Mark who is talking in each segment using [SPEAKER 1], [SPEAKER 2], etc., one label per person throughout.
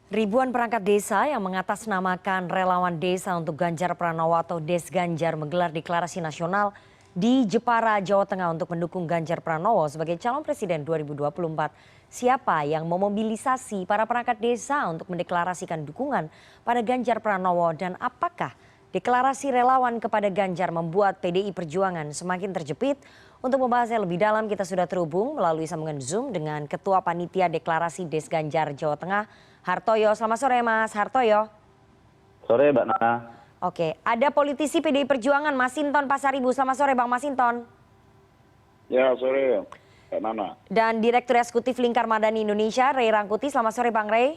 [SPEAKER 1] Ribuan perangkat desa yang mengatasnamakan relawan desa untuk Ganjar Pranowo atau Des Ganjar menggelar deklarasi nasional di Jepara, Jawa Tengah untuk mendukung Ganjar Pranowo sebagai calon presiden 2024. Siapa yang memobilisasi para perangkat desa untuk mendeklarasikan dukungan pada Ganjar Pranowo dan apakah deklarasi relawan kepada Ganjar membuat PDI Perjuangan semakin terjepit? Untuk membahasnya lebih dalam kita sudah terhubung melalui sambungan Zoom dengan Ketua Panitia Deklarasi Des Ganjar Jawa Tengah, Hartoyo. Selamat sore Mas Hartoyo.
[SPEAKER 2] Sore Mbak Nana.
[SPEAKER 1] Oke, ada politisi PDI Perjuangan Masinton Pasaribu. Selamat sore Bang Masinton.
[SPEAKER 2] Ya sore Mbak Nana.
[SPEAKER 1] Dan Direktur Eksekutif Lingkar Madani Indonesia, Rey Rangkuti. Selamat sore Bang Rey.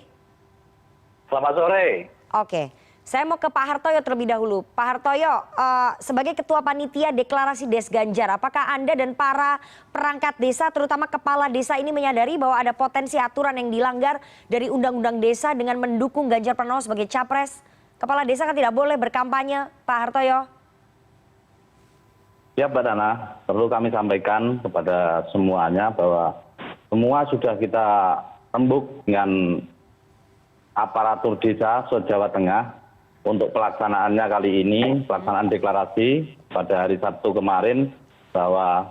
[SPEAKER 2] Selamat sore.
[SPEAKER 1] Oke. Saya mau ke Pak Hartoyo terlebih dahulu. Pak Hartoyo, sebagai Ketua Panitia Deklarasi Des Ganjar, apakah Anda dan para perangkat desa, terutama kepala desa ini menyadari bahwa ada potensi aturan yang dilanggar dari Undang-Undang Desa dengan mendukung Ganjar Pranowo sebagai capres? Kepala desa kan tidak boleh berkampanye, Pak Hartoyo.
[SPEAKER 2] Ya Mbak Nana, perlu kami sampaikan kepada semuanya bahwa semua sudah kita rembuk dengan aparatur desa se-Jawa Tengah. Untuk pelaksanaannya kali ini, pelaksanaan deklarasi pada hari Sabtu kemarin, bahwa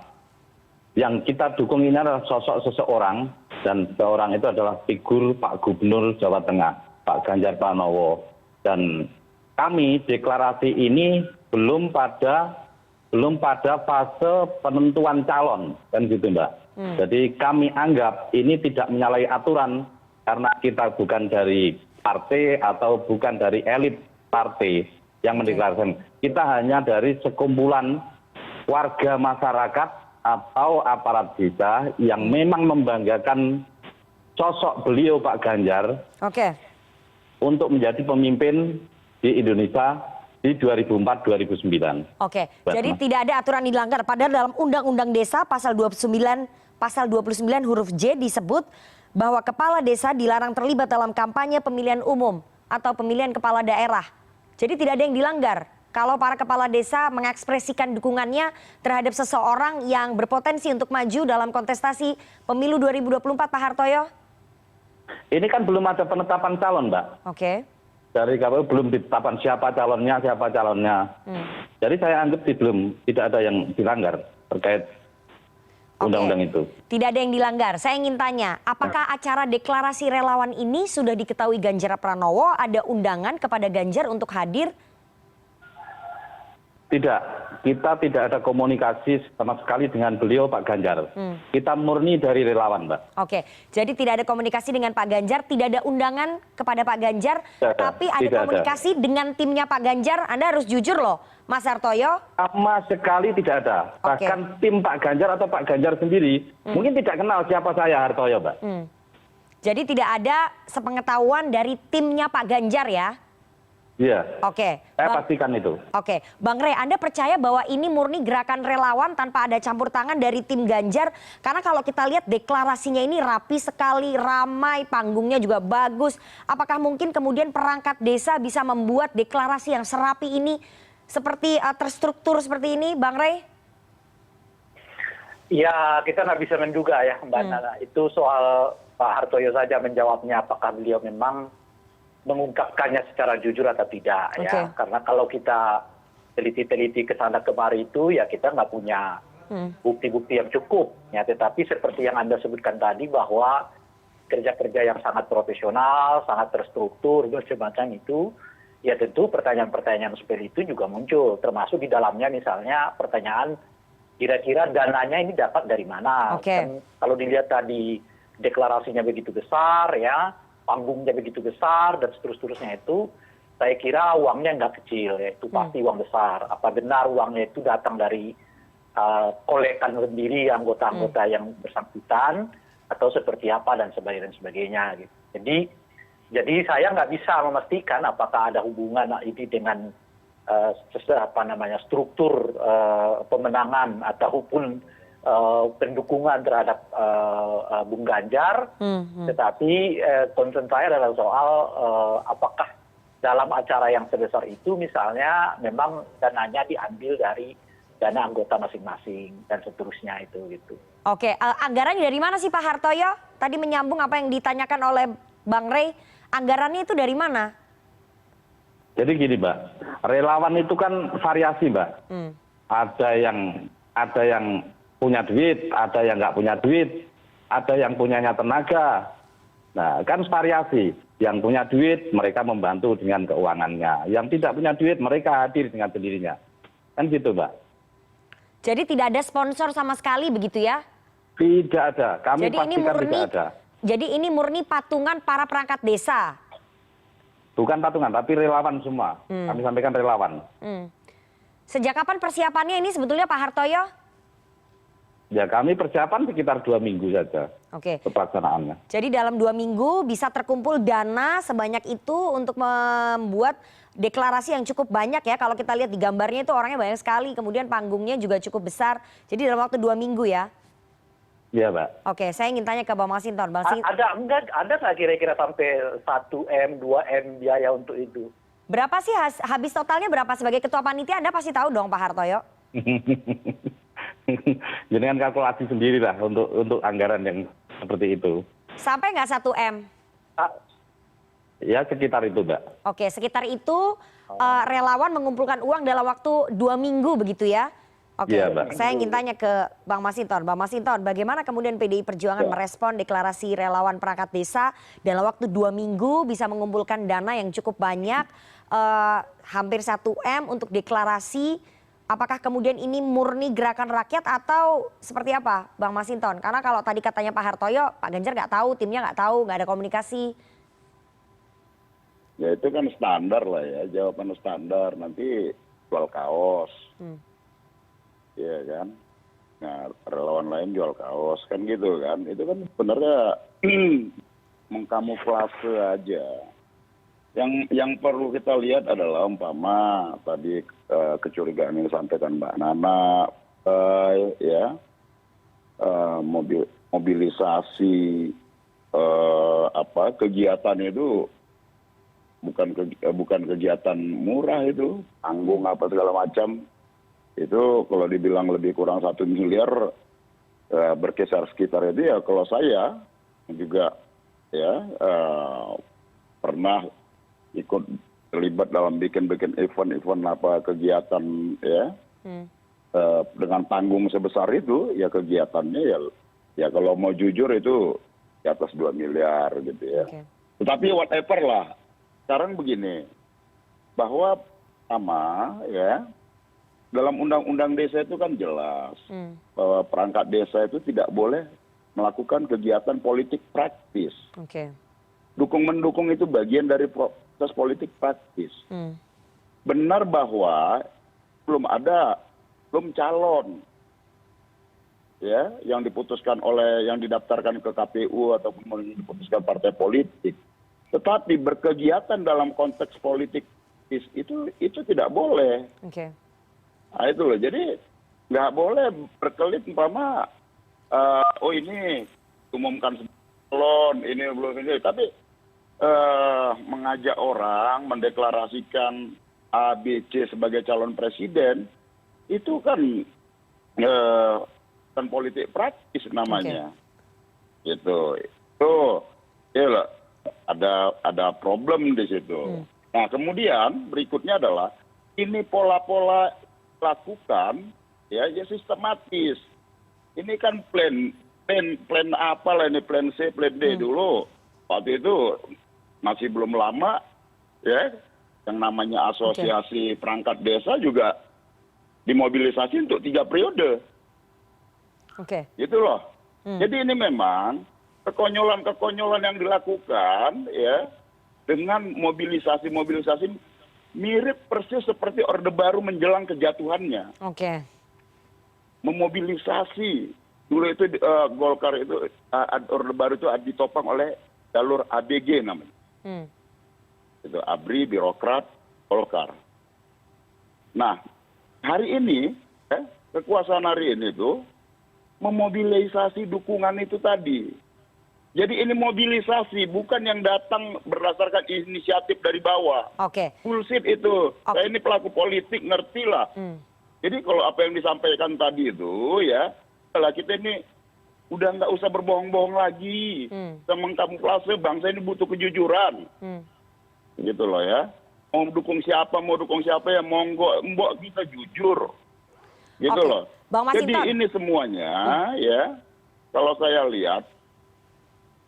[SPEAKER 2] yang kita dukung ini adalah sosok seseorang, dan seseorang itu adalah figur Pak Gubernur Jawa Tengah, Pak Ganjar Pranowo. Dan kami deklarasi ini belum pada fase penentuan calon, kan gitu Mbak. Jadi kami anggap ini tidak menyalahi aturan, karena kita bukan dari partai atau bukan dari elit partai yang mendeklarasikan. Kita hanya dari sekumpulan warga masyarakat atau aparat desa yang memang membanggakan sosok beliau Pak Ganjar untuk menjadi pemimpin di Indonesia di 2004-2009.
[SPEAKER 1] Oke, jadi tidak ada aturan dilanggar. Padahal dalam Undang-Undang Desa pasal 29 huruf J disebut bahwa kepala desa dilarang terlibat dalam kampanye pemilihan umum atau pemilihan kepala daerah. Jadi tidak ada yang dilanggar kalau para kepala desa mengekspresikan dukungannya terhadap seseorang yang berpotensi untuk maju dalam kontestasi pemilu 2024, Pak Hartoyo?
[SPEAKER 2] Ini kan belum ada penetapan calon, Mbak.
[SPEAKER 1] Oke.
[SPEAKER 2] Dari KPU belum ditetapkan siapa calonnya. Jadi saya anggap tidak ada yang dilanggar terkait undang-undang itu.
[SPEAKER 1] Tidak ada yang dilanggar. Saya ingin tanya, apakah acara deklarasi relawan ini sudah diketahui Ganjar Pranowo? Ada undangan kepada Ganjar untuk hadir?
[SPEAKER 2] Tidak, kita tidak ada komunikasi sama sekali dengan beliau Pak Ganjar. Kita murni dari relawan, Mbak.
[SPEAKER 1] Oke, jadi tidak ada komunikasi dengan Pak Ganjar, tidak ada undangan kepada Pak Ganjar, tapi ada komunikasi dengan timnya Pak Ganjar. Anda harus jujur loh, Mas Hartoyo.
[SPEAKER 2] Sama sekali tidak ada. Bahkan tim Pak Ganjar atau Pak Ganjar sendiri mungkin tidak kenal siapa saya, Hartoyo, Mbak.
[SPEAKER 1] Jadi tidak ada sepengetahuan dari timnya Pak Ganjar ya?
[SPEAKER 2] Iya.
[SPEAKER 1] Oke.
[SPEAKER 2] Saya pastikan itu.
[SPEAKER 1] Oke, Bang Rey, Anda percaya bahwa ini murni gerakan relawan tanpa ada campur tangan dari tim Ganjar? Karena kalau kita lihat deklarasinya ini rapi sekali, ramai, panggungnya juga bagus. Apakah mungkin kemudian perangkat desa bisa membuat deklarasi yang serapi ini seperti terstruktur seperti ini, Bang Rey?
[SPEAKER 3] Ya, kita nggak bisa menduga ya, Mbak Nana. Itu soal Pak Hartoyo saja menjawabnya, apakah beliau memang mengungkapkannya secara jujur atau tidak ya. Karena kalau kita teliti-teliti ke sana kemari itu ya kita nggak punya bukti-bukti yang cukup ya. Tetapi seperti yang Anda sebutkan tadi bahwa kerja-kerja yang sangat profesional, sangat terstruktur macam itu, ya tentu pertanyaan-pertanyaan seperti itu juga muncul. Termasuk di dalamnya misalnya pertanyaan kira-kira dananya ini dapat dari mana. Kan, kalau dilihat tadi deklarasinya begitu besar ya, panggungnya begitu besar dan seterusnya itu, saya kira uangnya nggak kecil ya, itu pasti uang besar. Apa benar uangnya itu datang dari kolekan sendiri anggota-anggota yang bersangkutan atau seperti apa dan sebagainya gitu. Jadi saya nggak bisa memastikan apakah ada hubungan ini dengan struktur pemenangan ataupun pendukungan terhadap Bung Ganjar, tetapi concern saya adalah soal apakah dalam acara yang sebesar itu misalnya memang dananya diambil dari dana anggota masing-masing dan seterusnya itu gitu.
[SPEAKER 1] Oke, anggarannya dari mana sih Pak Hartoyo? Tadi menyambung apa yang ditanyakan oleh Bang Rey, Anggarannya itu dari mana?
[SPEAKER 2] Jadi gini, Mbak, relawan itu kan variasi, Mbak. Ada yang punya duit, ada yang nggak punya duit, ada yang punyanya tenaga. Nah, kan variasi. Yang punya duit, mereka membantu dengan keuangannya. Yang tidak punya duit, mereka hadir dengan sendirinya. Kan gitu, Mbak.
[SPEAKER 1] Jadi tidak ada sponsor sama sekali begitu ya?
[SPEAKER 2] Tidak ada. Kami
[SPEAKER 1] Jadi ini
[SPEAKER 2] pastikan
[SPEAKER 1] murni,
[SPEAKER 2] tidak ada.
[SPEAKER 1] jadi ini murni patungan para perangkat desa.
[SPEAKER 2] Bukan patungan, tapi relawan semua. Kami sampaikan relawan.
[SPEAKER 1] Sejak kapan persiapannya ini sebetulnya Pak Hartoyo?
[SPEAKER 2] Ya kami persiapan sekitar 2 minggu saja
[SPEAKER 1] Oke.
[SPEAKER 2] pelaksanaannya.
[SPEAKER 1] Jadi dalam 2 minggu bisa terkumpul dana sebanyak itu untuk membuat deklarasi yang cukup banyak ya. Kalau kita lihat di gambarnya itu orangnya banyak sekali. Kemudian panggungnya juga cukup besar. Jadi dalam waktu 2 minggu ya.
[SPEAKER 2] Iya, Mbak.
[SPEAKER 1] Oke, saya ingin tanya ke Bang Masinton.
[SPEAKER 3] Ada nggak kira-kira sampai 1M, 2M biaya untuk itu?
[SPEAKER 1] Berapa sih habis totalnya berapa? Sebagai ketua panitia Anda pasti tahu dong Pak Hartoyo.
[SPEAKER 2] Jadi kan kalkulasi sendiri lah untuk anggaran yang seperti itu.
[SPEAKER 1] Sampai nggak 1M?
[SPEAKER 2] Ya sekitar itu, Mbak.
[SPEAKER 1] Oke, sekitar itu relawan mengumpulkan uang dalam waktu 2 minggu begitu ya? Oke,
[SPEAKER 2] Iya, Mbak.
[SPEAKER 1] saya ingin tanya ke Bang Masinton. Bang Masinton, bagaimana kemudian PDI Perjuangan merespon deklarasi relawan perangkat desa dalam waktu 2 minggu bisa mengumpulkan dana yang cukup banyak, hampir 1M untuk deklarasi. Apakah kemudian ini murni gerakan rakyat atau seperti apa, Bang Masinton? Karena kalau tadi katanya Pak Hartoyo, Pak Ganjar nggak tahu, timnya nggak tahu, nggak ada komunikasi.
[SPEAKER 4] Ya itu kan standar lah ya, jawaban standar. Nanti jual kaos. Iya kan. Nah relawan lain jual kaos kan gitu kan. Itu kan sebenarnya mengkamuflase aja. Yang perlu kita lihat adalah umpama tadi kecurigaan yang disampaikan Mbak Nana, mobilisasi kegiatan itu bukan kegiatan murah itu, panggung apa segala macam. Itu kalau dibilang lebih kurang 1 miliar berkisar sekitar itu ya kalau saya juga ya pernah ikut terlibat dalam bikin event apa kegiatan ya dengan panggung sebesar itu ya kegiatannya ya kalau mau jujur itu di atas 2 miliar gitu ya.
[SPEAKER 1] Oke.
[SPEAKER 4] Tetapi whatever lah. Sekarang begini, bahwa pertama ya dalam undang-undang desa itu kan jelas bahwa perangkat desa itu tidak boleh melakukan kegiatan politik praktis.
[SPEAKER 1] Oke.
[SPEAKER 4] Dukung-mendukung itu bagian dari proses politik praktis. Benar bahwa belum calon ya yang diputuskan yang didaftarkan ke KPU ataupun diputuskan partai politik. Tetapi berkegiatan dalam konteks politik itu tidak boleh.
[SPEAKER 1] Oke.
[SPEAKER 4] Nah itu loh, jadi nggak boleh berkelit umpama ini umumkan calon ini belum ini, tapi mengajak orang mendeklarasikan A, B, C sebagai calon presiden itu kan politik praktis namanya, gitu. Itu ya ada problem di situ. Nah kemudian berikutnya adalah ini pola-pola lakukan ya sistematis. Ini kan plan apa lah ini, plan C, plan D dulu. Waktu itu masih belum lama ya yang namanya asosiasi perangkat desa juga dimobilisasi untuk 3 periode.
[SPEAKER 1] Oke.
[SPEAKER 4] Gitu loh. Jadi ini memang kekonyolan yang dilakukan ya dengan mobilisasi mirip persis seperti Orde Baru menjelang kejatuhannya.
[SPEAKER 1] Oke.
[SPEAKER 4] Memobilisasi dulu itu Golkar itu Orde Baru itu ditopang oleh jalur ABG namanya. Itu ABRI, birokrat, Golkar. Nah hari ini kekuasaan hari ini tuh memobilisasi dukungan itu tadi. Jadi ini mobilisasi, bukan yang datang berdasarkan inisiatif dari bawah.
[SPEAKER 1] Oke.
[SPEAKER 4] Bullshit itu. Saya ini pelaku politik, ngerti lah. Jadi kalau apa yang disampaikan tadi itu ya, kalau kita ini udah nggak usah berbohong-bohong lagi. Mengkamuflase bangsa ini butuh kejujuran. Gitu loh ya. Mau dukung siapa ya monggo, mbok kita jujur. Gitu
[SPEAKER 1] Oke.
[SPEAKER 4] loh.
[SPEAKER 1] Bang
[SPEAKER 4] Jadi
[SPEAKER 1] Masinton.
[SPEAKER 4] ini semuanya ya, kalau saya lihat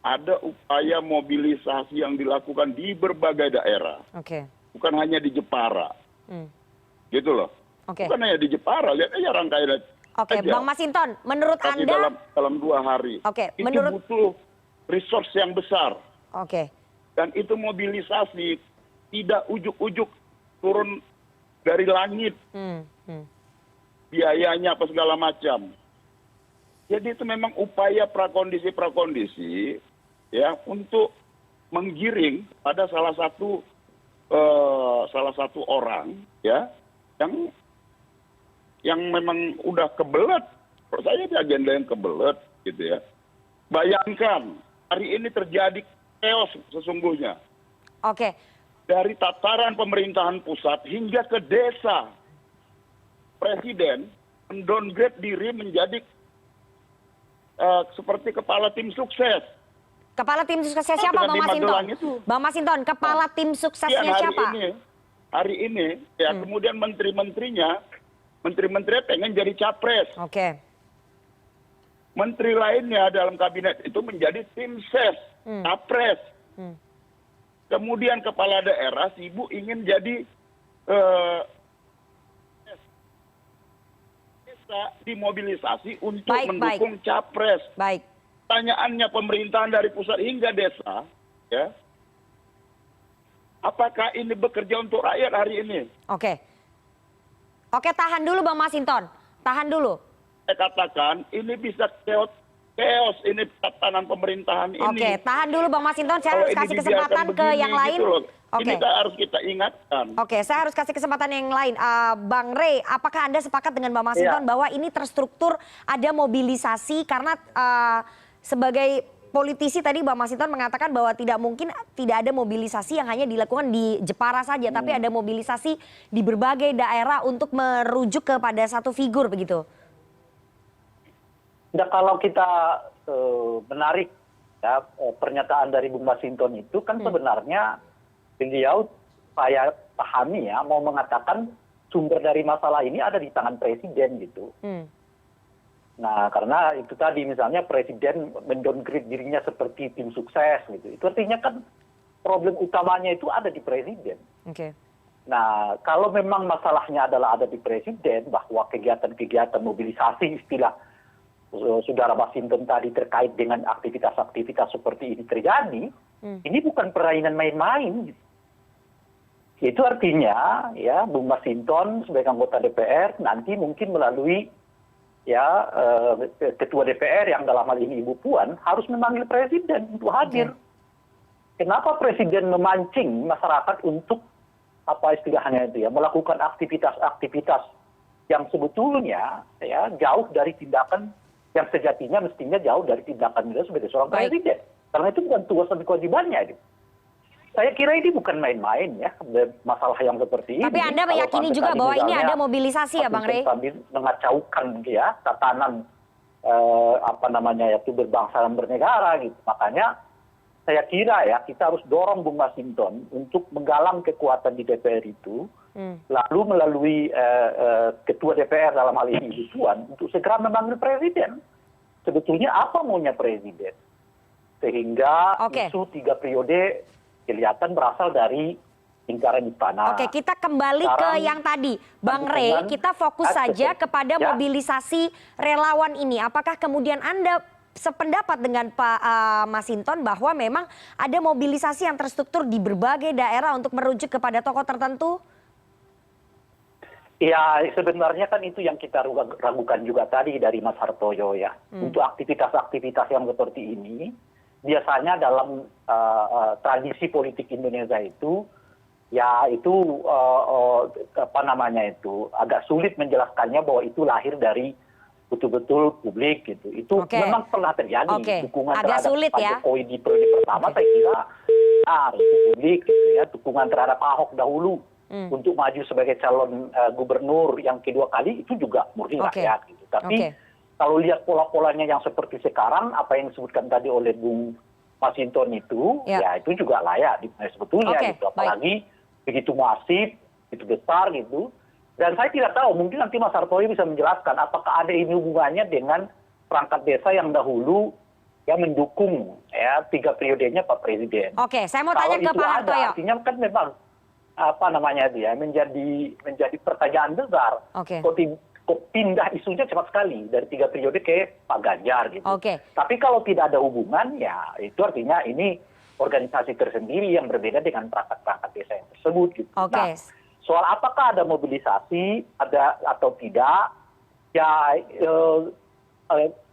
[SPEAKER 4] ada upaya mobilisasi yang dilakukan di berbagai daerah.
[SPEAKER 1] Oke.
[SPEAKER 4] Bukan hanya di Jepara. Gitu loh.
[SPEAKER 1] Oke.
[SPEAKER 4] Bukan hanya di Jepara, lihat aja rangkaian
[SPEAKER 1] Oke,
[SPEAKER 4] aja.
[SPEAKER 1] Bang Masinton, menurut
[SPEAKER 4] Tapi
[SPEAKER 1] Anda
[SPEAKER 4] dalam 2 hari.
[SPEAKER 1] Oke,
[SPEAKER 4] Itu
[SPEAKER 1] menurut-
[SPEAKER 4] butuh resource yang besar.
[SPEAKER 1] Oke.
[SPEAKER 4] Dan itu mobilisasi tidak ujuk-ujuk turun dari langit. Biayanya apa segala macam. Jadi itu memang upaya prakondisi ya untuk menggiring pada salah satu orang ya yang memang udah kebelet. Menurut saya itu agenda yang kebelet gitu ya. Bayangkan hari ini terjadi chaos sesungguhnya.
[SPEAKER 1] Oke.
[SPEAKER 4] Dari tataran pemerintahan pusat hingga ke desa. Presiden mendowngrade diri menjadi seperti kepala tim sukses.
[SPEAKER 1] Kepala tim suksesnya siapa,
[SPEAKER 4] Dengan
[SPEAKER 1] Bang
[SPEAKER 4] di
[SPEAKER 1] Masinton?
[SPEAKER 4] Magelang itu.
[SPEAKER 1] Bang Masinton, kepala tim suksesnya
[SPEAKER 4] Sekian
[SPEAKER 1] siapa?
[SPEAKER 4] Hari ini ya kemudian menteri-menterinya pengen jadi capres.
[SPEAKER 1] Oke.
[SPEAKER 4] Menteri lainnya dalam kabinet itu menjadi tim ses, capres. Kemudian kepala daerah sibuk ingin jadi desa dimobilisasi untuk mendukung capres.
[SPEAKER 1] Baik.
[SPEAKER 4] Pertanyaannya pemerintahan dari pusat hingga desa, ya, apakah ini bekerja untuk rakyat hari ini?
[SPEAKER 1] Oke. Oke, tahan dulu Bang Masinton. Tahan dulu.
[SPEAKER 4] Saya katakan ini bisa chaos ini tatanan pemerintahan ini.
[SPEAKER 1] Oke, tahan dulu Bang Masinton. Saya
[SPEAKER 4] Kalau
[SPEAKER 1] harus
[SPEAKER 4] ini
[SPEAKER 1] kasih
[SPEAKER 4] dibiarkan
[SPEAKER 1] kesempatan ke
[SPEAKER 4] begini,
[SPEAKER 1] yang lain.
[SPEAKER 4] gitu loh.
[SPEAKER 1] Oke.
[SPEAKER 4] Ini harus kita ingatkan.
[SPEAKER 1] Oke, saya harus kasih kesempatan yang lain. Bang Rey, apakah Anda sepakat dengan Bang Masinton bahwa ini terstruktur ada mobilisasi karena sebagai politisi tadi Bang Masinton mengatakan bahwa tidak mungkin tidak ada mobilisasi yang hanya dilakukan di Jepara saja, tapi ada mobilisasi di berbagai daerah untuk merujuk kepada satu figur begitu.
[SPEAKER 3] Nah, kalau kita menarik ya, pernyataan dari Bung Masinton itu kan sebenarnya beliau saya pahami ya mau mengatakan sumber dari masalah ini ada di tangan presiden gitu. Nah, karena itu tadi misalnya presiden mendowngrade dirinya seperti tim sukses gitu. Itu artinya kan problem utamanya itu ada di presiden.
[SPEAKER 1] Oke.
[SPEAKER 3] Nah, kalau memang masalahnya adalah ada di presiden bahwa kegiatan-kegiatan mobilisasi istilah Saudara Masinton tadi terkait dengan aktivitas-aktivitas seperti ini terjadi, ini bukan permainan main-main. Itu artinya ya Bung Masinton sebagai anggota DPR nanti mungkin melalui ya ketua DPR yang dalam hal ini Ibu Puan harus memanggil presiden untuk hadir. Kenapa presiden memancing masyarakat untuk apa istilahnya itu ya melakukan aktivitas-aktivitas yang sebetulnya ya jauh dari tindakan yang sejatinya mestinya jauh dari tindakan beliau sebagai seorang presiden. Karena itu bukan tugas dan kewajibannya. Gitu. Saya kira ini bukan main-main ya masalah yang seperti ini.
[SPEAKER 1] Tapi Anda meyakini juga bahwa ini ada mobilisasi ya Bang Rey?
[SPEAKER 3] Sambil mengacaukan ya tatanan apa namanya ya itu berbangsa dan bernegara gitu. Makanya saya kira ya kita harus dorong Bung Masinton untuk menggalang kekuatan di DPR itu, lalu melalui ketua DPR dalam hal ini Ibu Puan untuk segera memanggil presiden. Sebetulnya apa maunya presiden? Sehingga isu 3 periode kelihatan berasal dari lingkaran istana.
[SPEAKER 1] Oke, kita kembali ke yang tadi. Bang Rey, kita fokus saja kepada mobilisasi relawan ini. Apakah kemudian Anda sependapat dengan Pak Masinton bahwa memang ada mobilisasi yang terstruktur di berbagai daerah untuk merujuk kepada tokoh tertentu?
[SPEAKER 3] Ya, sebenarnya kan itu yang kita ragukan juga tadi dari Mas Hartoyo ya. Untuk aktivitas-aktivitas yang seperti ini, biasanya dalam tradisi politik Indonesia itu, ya itu apa namanya itu agak sulit menjelaskannya bahwa itu lahir dari betul-betul publik gitu. Itu memang pernah terjadi dukungan
[SPEAKER 1] agak
[SPEAKER 3] terhadap
[SPEAKER 1] sulit,
[SPEAKER 3] Pak Jokowi di periode pertama saya kira itu publik gitu ya, dukungan terhadap Ahok dahulu untuk maju sebagai calon gubernur yang kedua kali itu juga murni rakyat gitu. Tapi kalau lihat pola-polanya yang seperti sekarang, apa yang disebutkan tadi oleh Bung Masinton itu, ya itu juga layak sebetulnya gitu. Apalagi begitu masif, begitu besar gitu. Dan saya tidak tahu, mungkin nanti Mas Hartoyo bisa menjelaskan apakah ada ini hubungannya dengan perangkat desa yang dahulu yang mendukung 3 periodenya Pak Presiden.
[SPEAKER 1] Oke, saya mau tanya ke Pak Hartoyo.
[SPEAKER 3] Artinya kan memang menjadi pertanyaan besar. Kok pindah isunya cepat sekali dari 3 periode ke Pak Ganjar gitu. Tapi kalau tidak ada hubungan, ya itu artinya ini organisasi tersendiri yang berbeda dengan perangkat-perangkat desa yang tersebut gitu. Nah, soal apakah ada mobilisasi ada atau tidak, ya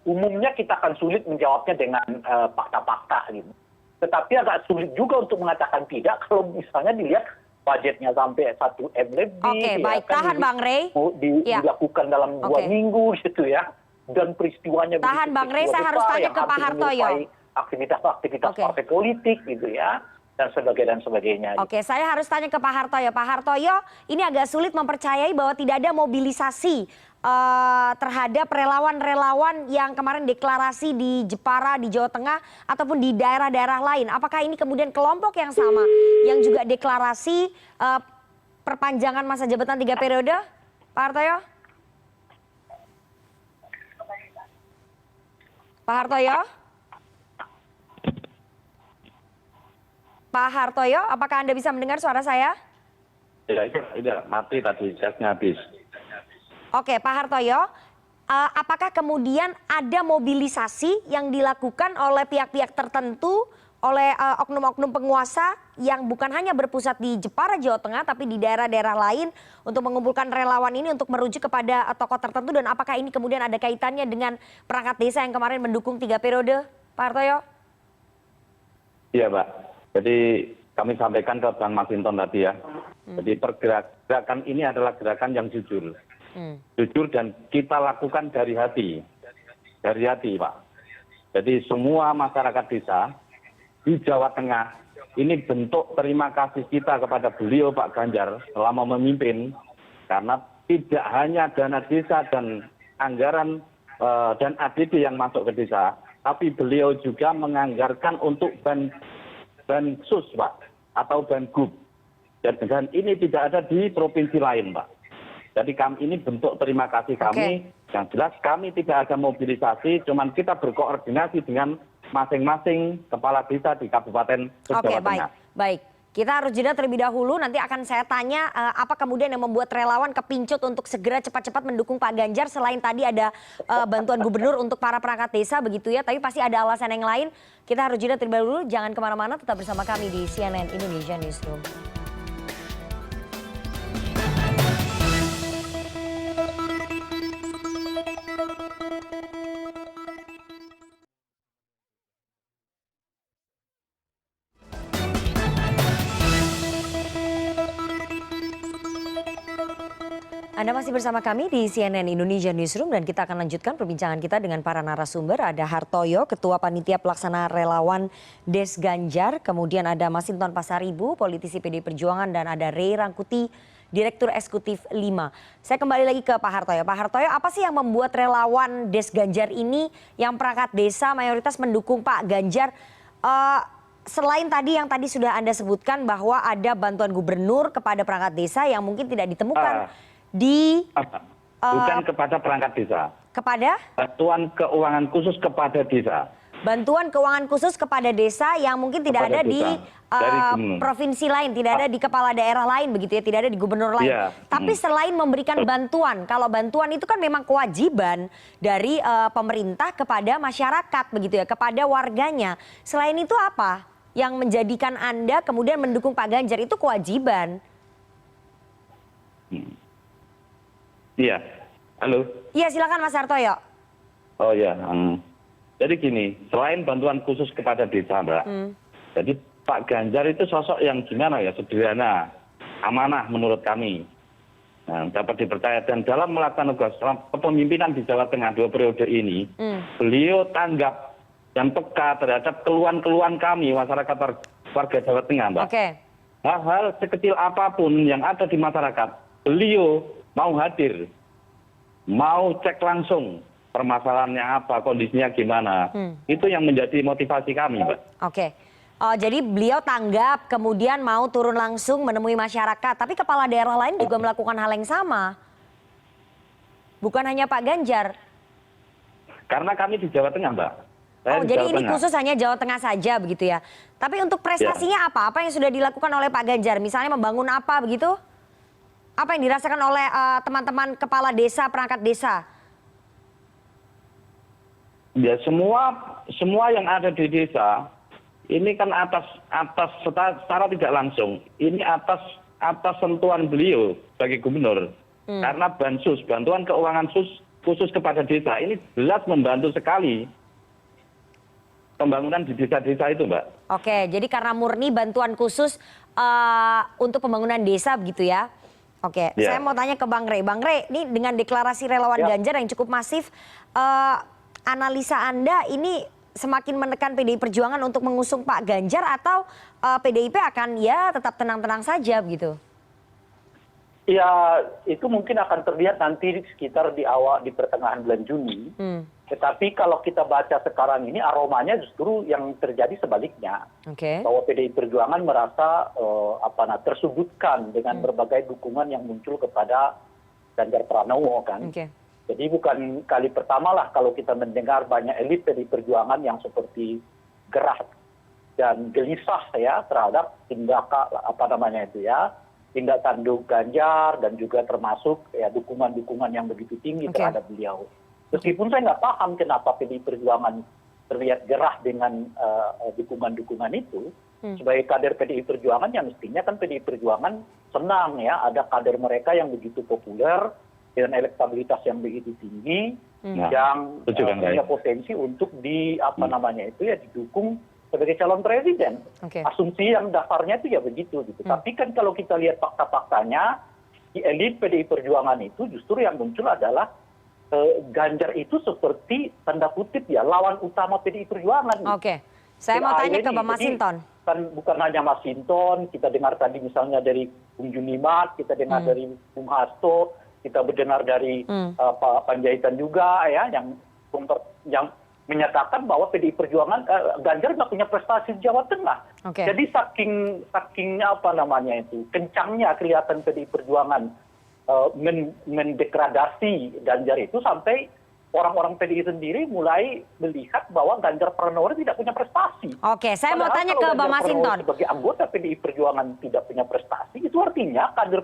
[SPEAKER 3] umumnya kita akan sulit menjawabnya dengan fakta-fakta gitu. Tetapi agak sulit juga untuk mengatakan tidak kalau misalnya dilihat budgetnya sampai 1 M lebih.
[SPEAKER 1] Oke, baik. Tahan Bang Rey.
[SPEAKER 3] Dilakukan dalam 2 minggu gitu ya. Dan peristiwanya
[SPEAKER 1] tahan Bang Rey, saya harus tanya ke Pak Hartoyo.
[SPEAKER 3] Aktivitas-aktivitas partai politik gitu ya. Dan sebagainya.
[SPEAKER 1] Oke, saya harus tanya ke Pak Hartoyo. Pak Hartoyo, ini agak sulit mempercayai bahwa tidak ada mobilisasi terhadap relawan-relawan yang kemarin deklarasi di Jepara, di Jawa Tengah, ataupun di daerah-daerah lain. Apakah ini kemudian kelompok yang sama yang juga deklarasi perpanjangan masa jabatan 3 periode, Pak Hartoyo? Pak Hartoyo? Pak Hartoyo, apakah Anda bisa mendengar suara saya?
[SPEAKER 2] Tidak, mati tadi, jasnya habis.
[SPEAKER 1] Oke, Pak Hartoyo, apakah kemudian ada mobilisasi yang dilakukan oleh pihak-pihak tertentu, oleh oknum-oknum penguasa yang bukan hanya berpusat di Jepara, Jawa Tengah, tapi di daerah-daerah lain untuk mengumpulkan relawan ini untuk merujuk kepada tokoh tertentu, dan apakah ini kemudian ada kaitannya dengan perangkat desa yang kemarin mendukung 3 periode, Pak Hartoyo?
[SPEAKER 2] Iya, Pak. Jadi kami sampaikan ke Bang Masinton tadi ya. Jadi gerakan ini adalah gerakan yang jujur. Jujur dan kita lakukan dari hati. Dari hati, Pak. Jadi semua masyarakat desa di Jawa Tengah ini bentuk terima kasih kita kepada beliau Pak Ganjar selama memimpin. Karena tidak hanya dana desa dan anggaran dan ADD yang masuk ke desa, tapi beliau juga menganggarkan untuk Bansus, Pak, atau Banggup. Dan ini tidak ada di provinsi lain, Pak. Jadi ini bentuk terima kasih kami. Yang jelas kami tidak ada mobilisasi, cuman kita berkoordinasi dengan masing-masing kepala desa di Kabupaten Jawa Tengah.
[SPEAKER 1] Baik. Kita harus jeda terlebih dahulu, nanti akan saya tanya apa kemudian yang membuat relawan kepincut untuk segera cepat-cepat mendukung Pak Ganjar, selain tadi ada bantuan gubernur untuk para perangkat desa begitu ya, tapi pasti ada alasan yang lain. Kita harus jeda terlebih dahulu, jangan kemana-mana, tetap bersama kami di CNN Indonesia Newsroom. Anda masih bersama kami di CNN Indonesia Newsroom dan kita akan lanjutkan perbincangan kita dengan para narasumber. Ada Hartoyo, Ketua Panitia Pelaksana Relawan Des Ganjar, kemudian ada Masinton Pasaribu, politisi PDI Perjuangan, dan ada Rey Rangkuti, Direktur Eksekutif 5. Saya kembali lagi ke Pak Hartoyo. Pak Hartoyo, apa sih yang membuat relawan Des Ganjar ini yang perangkat desa mayoritas mendukung Pak Ganjar? Selain tadi yang tadi sudah Anda sebutkan bahwa ada bantuan gubernur kepada perangkat desa yang mungkin tidak ditemukan
[SPEAKER 2] bukan kepada perangkat desa.
[SPEAKER 1] Kepada?
[SPEAKER 2] Bantuan keuangan khusus kepada desa.
[SPEAKER 1] Bantuan keuangan khusus kepada desa yang mungkin tidak ada di provinsi lain, tidak ada di kepala daerah lain begitu ya, tidak ada di gubernur lain. Tapi selain memberikan bantuan, kalau bantuan itu kan memang kewajiban dari pemerintah kepada masyarakat begitu ya, kepada warganya. Selain itu apa yang menjadikan Anda kemudian mendukung Pak Ganjar? Itu kewajiban.
[SPEAKER 2] Iya, halo.
[SPEAKER 1] Iya, silakan Mas Hartoyo.
[SPEAKER 2] Oh ya, jadi gini, selain bantuan khusus kepada desa, Mbak, jadi Pak Ganjar itu sosok yang gimana ya, sederhana, amanah menurut kami, dapat dipercaya, dan dalam melaksanakan tugas kepemimpinan di Jawa Tengah 2 periode ini, beliau tanggap dan peka terhadap keluhan-keluhan kami masyarakat warga Jawa Tengah, Mbak. Hal-hal sekecil apapun yang ada di masyarakat, beliau mau hadir, mau cek langsung, permasalahannya apa, kondisinya gimana. Itu yang menjadi motivasi kami, Mbak.
[SPEAKER 1] Oke. Jadi beliau tanggap, kemudian mau turun langsung menemui masyarakat. Tapi kepala daerah lain juga melakukan hal yang sama. Bukan hanya Pak Ganjar.
[SPEAKER 2] Karena kami di Jawa Tengah, Mbak. Saya di
[SPEAKER 1] Jadi
[SPEAKER 2] Jawa
[SPEAKER 1] ini
[SPEAKER 2] Tengah.
[SPEAKER 1] khusus hanya Jawa Tengah saja begitu ya. Tapi untuk prestasinya apa? Apa yang sudah dilakukan oleh Pak Ganjar? Misalnya membangun apa begitu? Apa yang dirasakan oleh teman-teman kepala desa, perangkat desa?
[SPEAKER 2] Ya semua yang ada di desa ini kan atas secara tidak langsung. Ini atas sentuhan beliau sebagai gubernur. Karena bantuan keuangan khusus kepada desa ini jelas membantu sekali pembangunan di desa-desa itu, Mbak.
[SPEAKER 1] Oke, jadi karena murni bantuan khusus untuk pembangunan desa begitu ya. Oke, saya mau tanya ke Bang Rey. Bang Rey, ini dengan deklarasi relawan Ganjar yang cukup masif, analisa Anda ini semakin menekan PDI Perjuangan untuk mengusung Pak Ganjar atau PDIP akan ya tetap tenang-tenang saja begitu?
[SPEAKER 3] Ya, itu mungkin akan terlihat nanti sekitar di pertengahan bulan Juni. Tetapi kalau kita baca sekarang ini aromanya justru yang terjadi sebaliknya. Bahwa PDI Perjuangan merasa tersudutkan dengan berbagai dukungan yang muncul kepada Ganjar Pranowo kan. Jadi bukan kali pertama lah kalau kita mendengar banyak elit PDI Perjuangan yang seperti gerah dan gelisah ya terhadap tindak tanduk Ganjar dan juga termasuk ya dukungan-dukungan yang begitu tinggi terhadap beliau. Meskipun saya nggak paham kenapa PDI Perjuangan terlihat gerah dengan dukungan-dukungan itu. Sebagai kader PDI Perjuangan yang mestinya kan PDI Perjuangan senang ya ada kader mereka yang begitu populer dengan elektabilitas yang begitu tinggi yang punya potensi untuk didukung sebagai calon presiden. Asumsi yang dasarnya itu ya begitu gitu. Tapi kan kalau kita lihat fakta-faktanya di elit PDI Perjuangan itu justru yang muncul adalah Ganjar itu seperti tanda kutip ya lawan utama PDI Perjuangan.
[SPEAKER 1] Saya mau tanya ke Bang Masinton.
[SPEAKER 3] Kan bukan hanya Masinton, kita dengar tadi misalnya dari Bung Junimat, kita dengar dari Bung Hasto, kita mendengar dari Pak Panjaitan juga ya yang menyatakan bahwa PDI Perjuangan Ganjar nggak punya prestasi di Jawa Tengah. Jadi saking kencangnya kelihatan PDI Perjuangan mendegradasi Ganjar itu sampai orang-orang PDI sendiri mulai melihat bahwa Ganjar Pranowo tidak punya prestasi.
[SPEAKER 1] Saya mau tanya ke Bang Masinton.
[SPEAKER 3] Sebagai anggota PDI Perjuangan tidak punya prestasi, itu artinya kader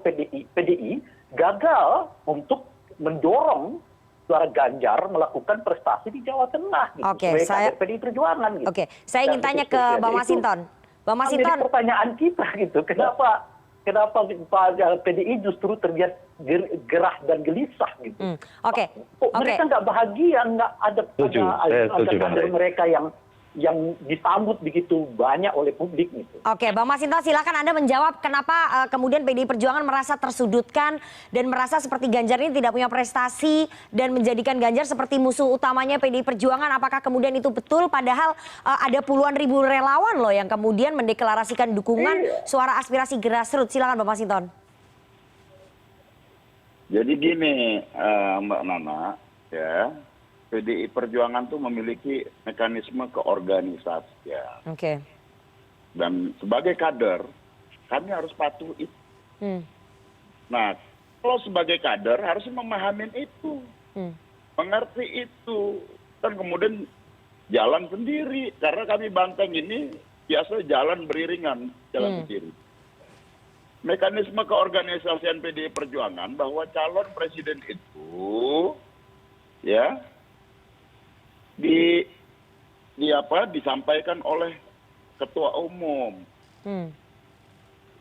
[SPEAKER 3] PDI gagal untuk mendorong suara Ganjar melakukan prestasi di Jawa Tengah. Kader PDI Perjuangan.
[SPEAKER 1] Saya ingin tanya ke Bang Masinton. Bang Masinton.
[SPEAKER 3] Jadi pertanyaan kita gitu, kenapa PDI justru terlihat gerah dan gelisah gitu. Mereka nggak bahagia, nggak ada kader mereka yang disambut begitu banyak oleh publik gitu.
[SPEAKER 1] Bang Masinton silakan Anda menjawab kenapa kemudian PDI Perjuangan merasa tersudutkan dan merasa seperti Ganjar ini tidak punya prestasi dan menjadikan Ganjar seperti musuh utamanya PDI Perjuangan. Apakah kemudian itu betul padahal ada puluhan ribu relawan loh yang kemudian mendeklarasikan dukungan suara aspirasi grassroots. Silakan Bang Masinton.
[SPEAKER 4] Jadi gini Mbak Nana ya. PDI Perjuangan itu memiliki mekanisme keorganisasian. Dan sebagai kader, kami harus patuh itu. Nah, kalau sebagai kader harus memahami itu, mengerti itu, dan kemudian jalan sendiri. Karena kami Banteng ini biasa jalan beriringan, jalan sendiri. Mekanisme keorganisasian PDI Perjuangan bahwa calon presiden itu, ya, disampaikan oleh ketua umum,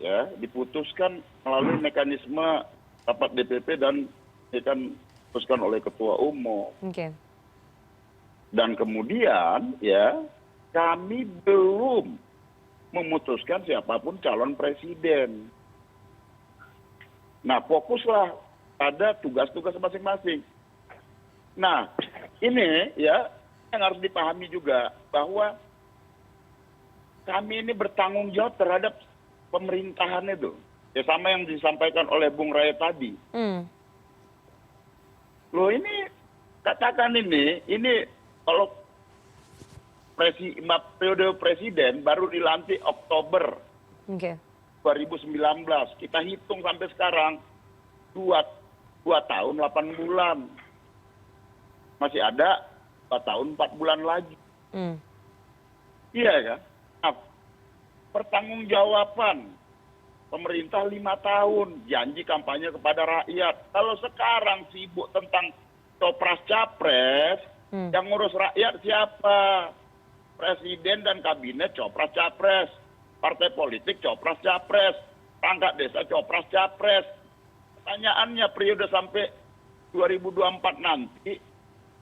[SPEAKER 4] ya diputuskan melalui mekanisme rapat DPP dan diputuskan oleh ketua umum. Dan kemudian ya kami belum memutuskan siapapun calon presiden. Nah fokuslah pada tugas-tugas masing-masing. Nah ini ya yang harus dipahami juga bahwa kami ini bertanggung jawab terhadap pemerintahan itu. Ya sama yang disampaikan oleh Bung Ray tadi. Loh ini katakan ini kalau periode presiden baru dilantik Oktober
[SPEAKER 1] Oke.
[SPEAKER 4] 2019. Kita hitung sampai sekarang 2 tahun 8 bulan. Masih ada 2 tahun 4 bulan lagi. Iya kan? Nah, pertanggungjawaban pemerintah 5 tahun, janji kampanye kepada rakyat. Kalau sekarang sibuk tentang copras-capres, yang ngurus rakyat siapa? Presiden dan kabinet copras-capres, partai politik copras-capres, perangkat desa copras-capres. Pertanyaannya periode sampai 2024 nanti,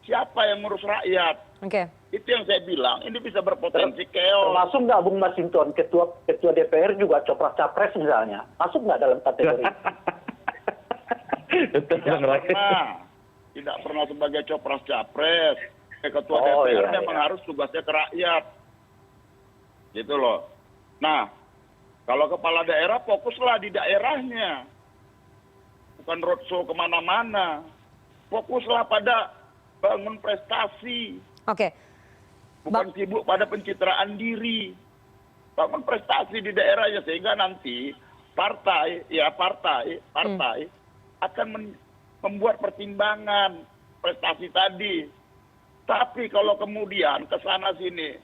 [SPEAKER 4] siapa yang ngurus rakyat?
[SPEAKER 1] Oke.
[SPEAKER 4] Itu yang saya bilang, ini bisa berpotensi keos.
[SPEAKER 3] Termasuk nggak Bung Masinton, ketua DPR juga copras-capres misalnya, masuk nggak dalam kategori?
[SPEAKER 4] Tidak pernah sebagai copras-capres. Ketua DPR memang harus tugasnya ke rakyat. Gitu loh. Nah, kalau kepala daerah fokuslah di daerahnya. Bukan roadshow kemana-mana. Fokuslah pada bangun prestasi.
[SPEAKER 1] Oke.
[SPEAKER 4] Bukan sibuk pada pencitraan diri. Bangun prestasi di daerahnya sehingga nanti partai akan membuat pertimbangan prestasi tadi. Tapi kalau kemudian ke sana sini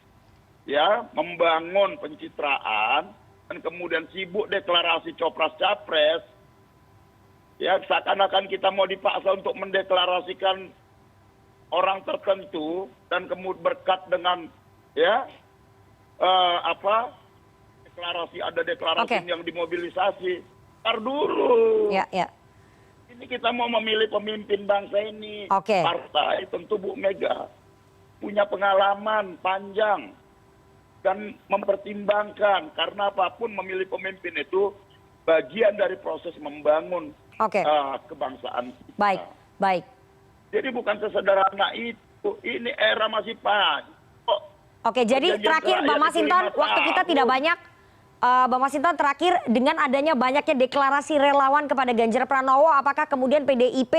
[SPEAKER 4] ya membangun pencitraan dan kemudian sibuk deklarasi copras-capres, ya seakan-akan kita mau dipaksa untuk mendeklarasikan orang tertentu dan kemudian berkat dengan ya deklarasi yang dimobilisasi. Ntar dulu.
[SPEAKER 1] Ya.
[SPEAKER 4] Ini kita mau memilih pemimpin bangsa ini.
[SPEAKER 1] Oke.
[SPEAKER 4] Partai tentu Bu Mega punya pengalaman panjang dan mempertimbangkan karena apapun memilih pemimpin itu bagian dari proses membangun kebangsaan kita.
[SPEAKER 1] Baik.
[SPEAKER 4] Jadi bukan sesederhana itu. Ini era masih panjang.
[SPEAKER 1] Oke, jadi terakhir Bang Masinton, waktu kita tidak banyak. Bang Masinton, terakhir dengan adanya banyaknya deklarasi relawan kepada Ganjar Pranowo, apakah kemudian PDIP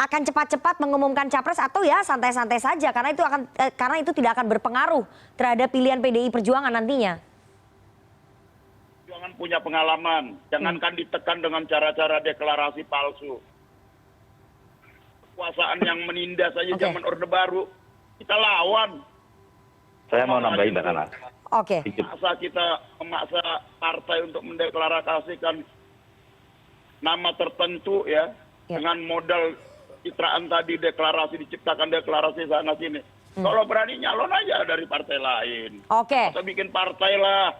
[SPEAKER 1] akan cepat-cepat mengumumkan capres atau ya santai-santai saja karena itu tidak akan berpengaruh terhadap pilihan PDI Perjuangan nantinya?
[SPEAKER 4] Perjuangan punya pengalaman, jangankan ditekan dengan cara-cara deklarasi palsu. Kekuasaan yang menindas saja zaman Orde Baru, kita lawan.
[SPEAKER 2] Saya mau nambahin Mbak Nana.
[SPEAKER 1] Oke.
[SPEAKER 4] Masa kita memaksa partai untuk mendeklarasikan nama tertentu ya dengan modal citraan tadi diciptakan deklarasi sana sini. Kalau berani nyalon aja dari partai lain.
[SPEAKER 1] Oke.
[SPEAKER 4] Atau bikin partai lah.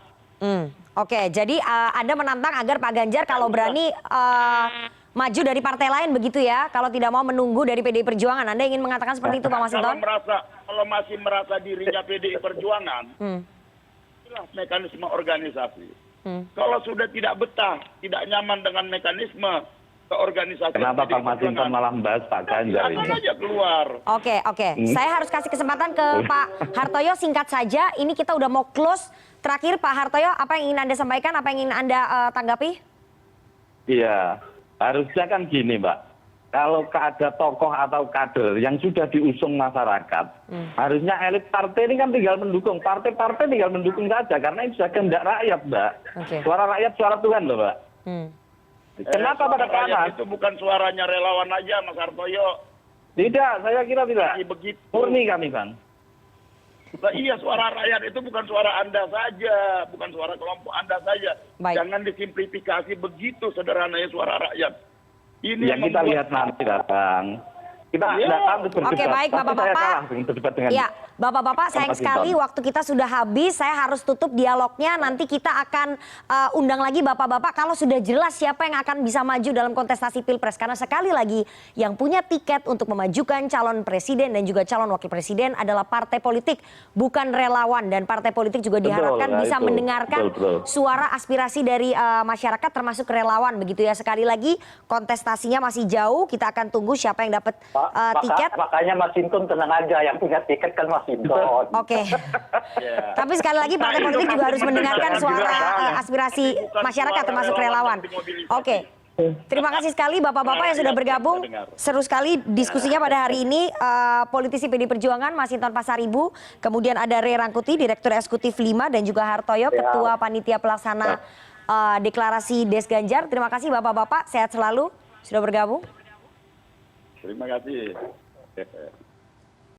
[SPEAKER 1] Oke, jadi Anda menantang agar Pak Ganjar kalau berani maju dari partai lain begitu ya, kalau tidak mau menunggu dari PDI Perjuangan. Anda ingin mengatakan seperti itu Pak Masinton?
[SPEAKER 4] Kalau masih merasa dirinya PDI Perjuangan, inilah mekanisme organisasi. Kalau sudah tidak betah, tidak nyaman dengan mekanisme keorganisasian.
[SPEAKER 2] Kenapa Pak Masinton malah membahas Pak Ganjar ini?
[SPEAKER 4] Aja keluar.
[SPEAKER 1] Oke. Saya harus kasih kesempatan ke Pak Hartoyo singkat saja. Ini kita udah mau close. Terakhir Pak Hartoyo, apa yang ingin Anda sampaikan, apa yang ingin Anda tanggapi?
[SPEAKER 2] Iya, harusnya kan gini Mbak. Kalau ada tokoh atau kader yang sudah diusung masyarakat, harusnya elit partai ini kan tinggal mendukung. Partai-partai tinggal mendukung saja, karena itu sudah kehendak rakyat, Mbak. Suara rakyat, suara Tuhan loh, Mbak. Kenapa pada panas?
[SPEAKER 4] Itu bukan suaranya relawan aja, Mas Hartoyo.
[SPEAKER 2] Tidak, saya kira tidak. Murni kami, Bang.
[SPEAKER 4] Iya, suara rakyat itu bukan suara Anda saja, bukan suara kelompok Anda saja. Jangan disimplifikasi begitu sederhananya suara rakyat. Ini
[SPEAKER 2] yang kita lihat nanti datang. Kita tidak harus berdebat.
[SPEAKER 1] Oke, baik Bapak-Bapak. Ya, Bapak-Bapak, sayang sekali waktu kita sudah habis. Saya harus tutup dialognya. Nanti kita akan undang lagi Bapak-Bapak kalau sudah jelas siapa yang akan bisa maju dalam kontestasi Pilpres. Karena sekali lagi yang punya tiket untuk memajukan calon presiden dan juga calon wakil presiden adalah partai politik, bukan relawan. Dan partai politik juga diharapkan bisa mendengarkan suara aspirasi dari masyarakat termasuk relawan. Begitu ya, sekali lagi kontestasinya masih jauh. Kita akan tunggu siapa yang dapat tiket.
[SPEAKER 3] Makanya Mas Sinton tenang aja, yang punya tiket kan Mas Sinton.
[SPEAKER 1] Oke. Tapi sekali lagi partai politik juga harus mendengarkan suara aspirasi masyarakat termasuk relawan. Oke. Terima kasih sekali Bapak-Bapak yang sudah bergabung. Seru sekali diskusinya pada hari ini. Politisi PD Perjuangan Masinton Pasaribu, kemudian ada Ray Rangkuti, Direktur Eksekutif 5, dan juga Hartoyo, Ketua Panitia Pelaksana Deklarasi Des Ganjar. Terima kasih Bapak-Bapak, sehat selalu sudah bergabung.
[SPEAKER 4] Terima kasih.